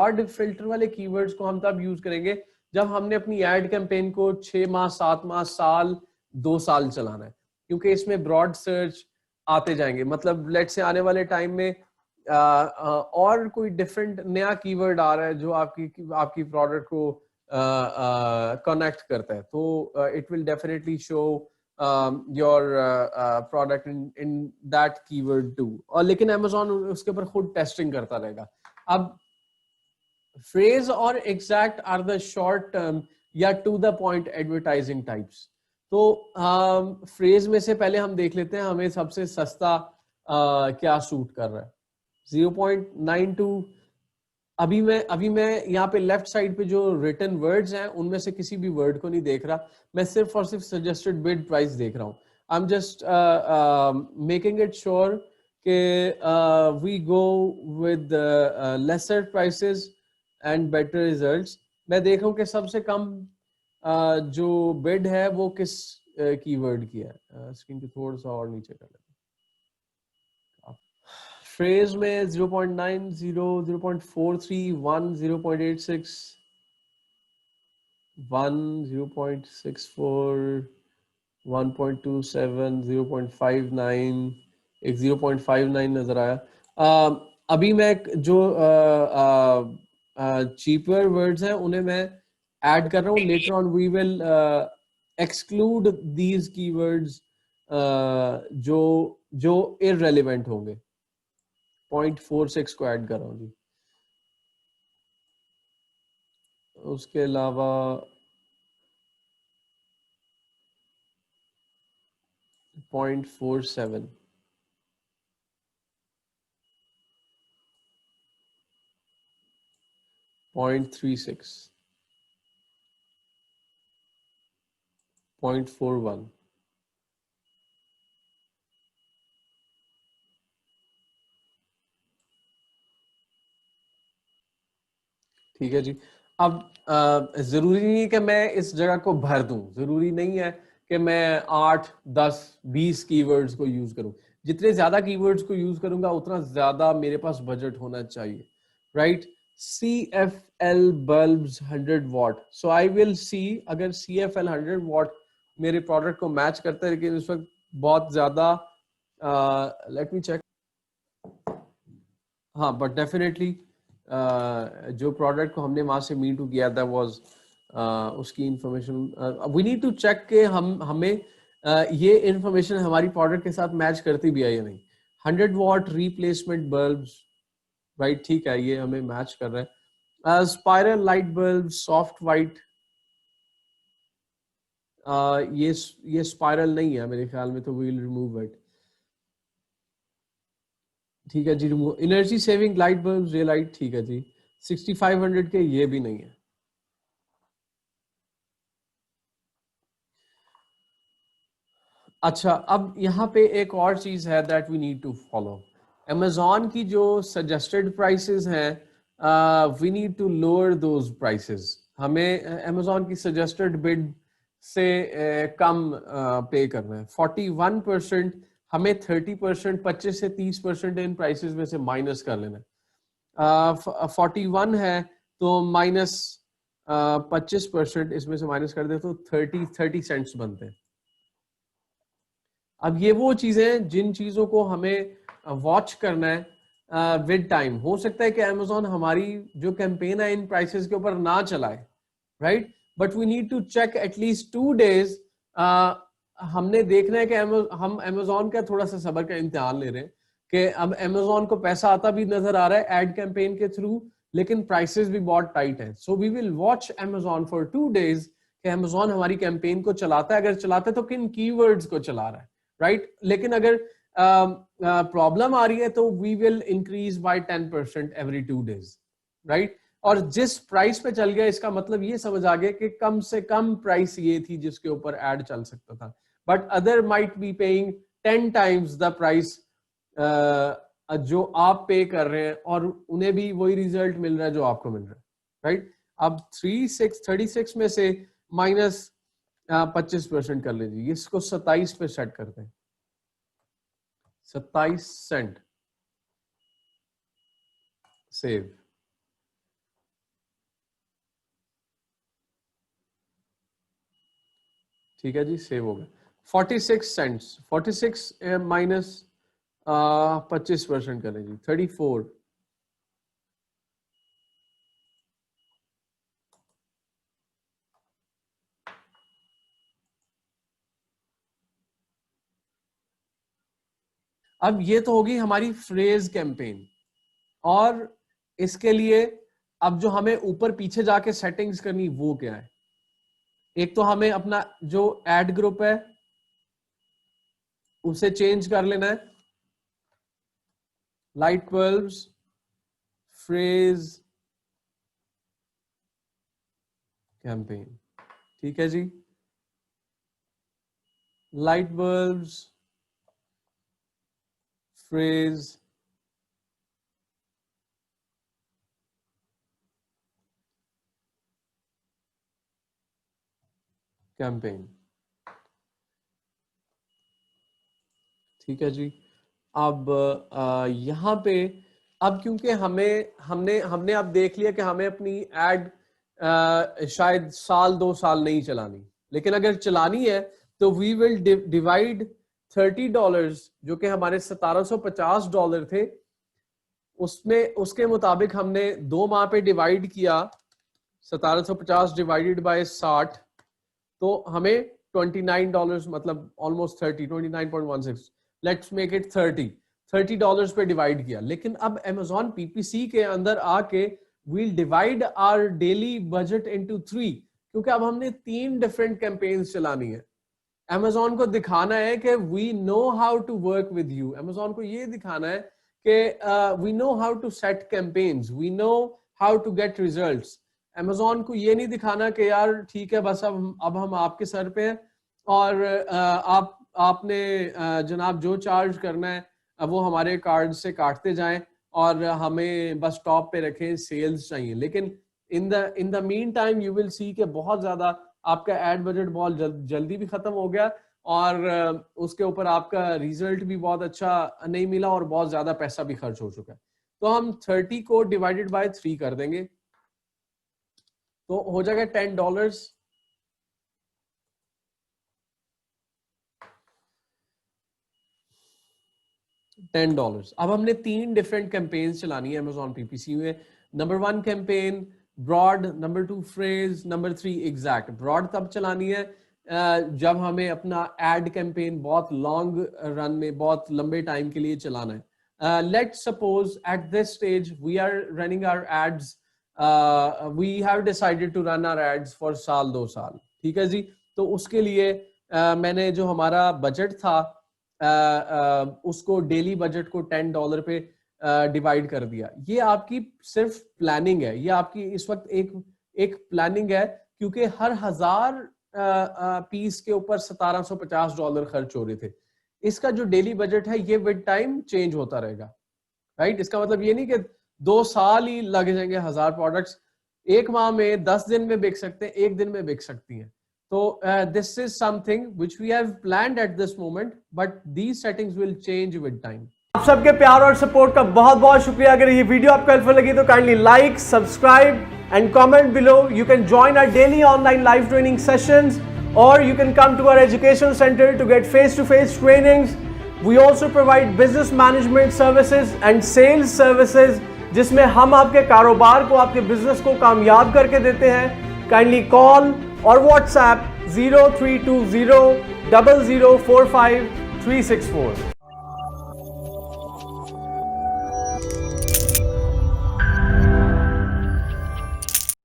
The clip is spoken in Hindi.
ब्रॉड फिल्टर वाले कीवर्ड्स को हम तब यूज करेंगे जब हमने अपनी एड कैंपेन को 6 माह 7 माह साल 2 साल चलाना है, क्योंकि इसमें ब्रॉड सर्च आते जाएंगे। मतलब लेट से आने वाले टाइम में और कोई डिफरेंट नया कीवर्ड आ रहा है जो आपकी प्रोडक्ट को कनेक्ट करता है, तो it will definitely show your product in that keyword too. और लेकिन Amazon उसके ऊपर खुद टेस्टिंग करता रहेगा। अब फ्रेज और exact are the short term या to the point advertising types. तो फ्रेज में से पहले हम देख लेते हैं हमें सबसे सस्ता क्या सूट कर रहा है। 0.92। अभी मैं यहाँ पे लेफ्ट साइड पे जो रिटन वर्ड्स हैं उनमें से किसी भी वर्ड को नहीं देख रहा, मैं सिर्फ और सिर्फ सजेस्टेड बिड प्राइस देख रहा हूँ। I am just making it sure कि we go with lesser prices and better results. मैं देख रहा हूँ कि सबसे कम जो बिड है वो किस कीवर्ड की है। स्क्रीन को थोड़ा सा और नीचे कर लेते हैं। फ्रेज में 0.90, 0.43, 1, 0.86, 1, 0.64, 1.27, 0.59, एक 0.59 नजर आया। अभी मैं जो चीपर वर्ड्स हैं उन्हें मैं ऐड कर रहा हूँ। Later on we will exclude these keywords जो इररेलेवेंट होंगे। 0.46 को ऐड कर रहा हूँ जी। उसके अलावा पॉइंट 47, पॉइंट 36, 0.41। ठीक है जी। अब जरूरी नहीं है कि मैं इस जगह को भर दूं, जरूरी नहीं है कि मैं 8, 10, 20 कीवर्ड्स को यूज करूं। जितने ज्यादा कीवर्ड्स को यूज करूंगा उतना ज्यादा मेरे पास बजट होना चाहिए, right. CFL bulbs 100 what, so I will see अगर CFL 100 वॉट मेरे प्रोडक्ट को मैच करता है, लेकिन इस वक्त बहुत ज्यादा लेट मी चेक। हाँ, बट डेफिनेटली जो प्रोडक्ट को हमने वहां से मी टू किया था वाज उसकी information we need to check के हमें ये इंफॉर्मेशन हमारी प्रोडक्ट के साथ मैच करती भी है या नहीं। 100 वॉट रिप्लेसमेंट बल्ब्स, राइट, ठीक है, ये हमें मैच कर रहा है। Spiral light bulb soft white, ये स्पाइरल नहीं है मेरे ख्याल में, तो वी विल रिमूव इट। ठीक है जी, remove. Energy saving light bulb ray light, ठीक है जी। 6500 के ये भी नहीं है। अच्छा, अब यहाँ पे एक और चीज है that we need to follow. Amazon की जो सजेस्टेड प्राइसेस हैं, we need to lower those prices. हमें Amazon की सजेस्टेड बिड से कम पे करना है। 41%, हमें 30%, 25 से 30% इन प्राइसेस में से माइनस कर लेना है। 41 है तो माइनस 25% इसमें से माइनस कर दे तो 30 सेंट्स बनते हैं। अब ये वो चीजें जिन चीजों को हमें वॉच करना है विद टाइम। हो सकता है कि Amazon हमारी जो कैंपेन है इन प्राइसेस के ऊपर ना चलाए, right, but we need to check at least 2 days। हमने देखना है कि हम Amazon का थोड़ा सा सब्र का इम्तिहान ले रहे हैं कि अब Amazon को पैसा आता भी नजर आ रहा है एड कैंपेन के थ्रू, लेकिन प्राइसेस भी बहुत टाइट है। So we will watch Amazon for 2 days कि Amazon हमारी कैंपेन को चलाता है, अगर चलाता है तो किन कीवर्ड्स को चला रहा है, राइट। लेकिन अगर प्रॉब्लम आ रही है तो we will increase by 10% every 2 days, right. और जिस प्राइस पे चल गया इसका मतलब ये समझ आ गया कि कम से कम प्राइस ये थी जिसके ऊपर ऐड चल सकता था, but other might be paying 10 times the price जो आप पे कर रहे हैं, और उन्हें भी वही रिजल्ट मिल रहा है जो आपको मिल रहा है, राइट। अब 36 में से माइनस 25% कर लीजिए, इसको 27 पे सेट करते हैं। 27 सेंट सेव। ठीक है जी, सेव हो गया। 46 सेंट्स, 46 माइनस 25% करें जी, 34। अब ये तो होगी हमारी फ्रेज कैंपेन, और इसके लिए अब जो हमें ऊपर पीछे जाके सेटिंग्स करनी वो क्या है? एक तो हमें अपना जो एड ग्रुप है उसे चेंज कर लेना है, लाइट बल्ब्स फ्रेज कैंपेन, ठीक है जी, लाइट बल्ब्स फ्रेज कैंपेन, ठीक है जी। अब यहां पे अब क्योंकि हमने अब देख लिया कि हमें अपनी एड शायद साल 2 साल नहीं चलानी, लेकिन अगर चलानी है तो वी विल डिवाइड $30 जो कि हमारे $1750 थे, उसमें उसके मुताबिक हमने 2 माह पे डिवाइड किया, 1750 डिवाइडेड बाय 60, तो हमें $29 मतलब ऑलमोस्ट 30, 29.16, लेट्स मेक इट $30 पे डिवाइड किया। लेकिन अब Amazon PPC के अंदर आके we'll divide our daily budget into 3, क्योंकि अब हमने 3 डिफरेंट कैंपेन्स चलानी है। Amazon को दिखाना है कि we know how to work with you, Amazon को ये दिखाना है कि we know how to set campaigns, we know how to get results। Amazon को ये नहीं दिखाना कि यार ठीक है बस अब हम आपके सर पे हैं और आपने जनाब जो चार्ज करना है वो हमारे कार्ड से काटते जाएं और हमें बस टॉप पे रखें, सेल्स चाहिए। लेकिन in the mean time you will see कि बहुत ज्यादा आपका एड बजट बहुत जल्दी भी खत्म हो गया और उसके ऊपर आपका रिजल्ट भी बहुत अच्छा नहीं मिला और बहुत ज्यादा पैसा भी खर्च हो चुका है। तो हम 30 को डिवाइडेड बाय 3 कर देंगे तो हो जाएगा $10। $10। अब हमने 3 डिफरेंट कैंपेन्स चलानी है Amazon PPC में। Number 1 campaign broad, number 2 phrase, number 3 exact. Broad तब चलानी है जब हमें अपना एड कैंपेन बहुत लॉन्ग रन में, बहुत लंबे टाइम के लिए चलाना है। Let's suppose at this stage we are running our ads, we have decided to run our ads for साल 2 साल, ठीक है जी। तो उसके लिए मैंने जो हमारा बजट था उसको डेली बजट को $10 पे डिवाइड कर दिया। ये आपकी सिर्फ प्लानिंग है, ये आपकी इस वक्त एक प्लानिंग है, क्योंकि हर 1000 पीस के ऊपर $1750 खर्च हो रहे थे। इसका जो डेली बजट है ये विद टाइम चेंज होता रहेगा, राइट। इसका मतलब ये नहीं कि 2 साल ही लग जाएंगे 1000 प्रोडक्ट्स, एक माह में 10 दिन में बिक सकते हैं, एक दिन में बिक सकती हैं। तो this is something which we have planned at this moment, but these settings will change with time. आप सबके प्यार और सपोर्ट का बहुत बहुत शुक्रिया। अगर ये वीडियो आपको हेल्पफुल लगी तो kindly like, subscribe and comment below. You can join our daily online live training sessions और you can come to our education center to get face-to-face trainings. We also provide business management services and sales services जिसमें हम आपके कारोबार को, आपके बिजनेस को कामयाब करके देते हैं। काइंडली कॉल और व्हाट्सएप 0320 0045 364।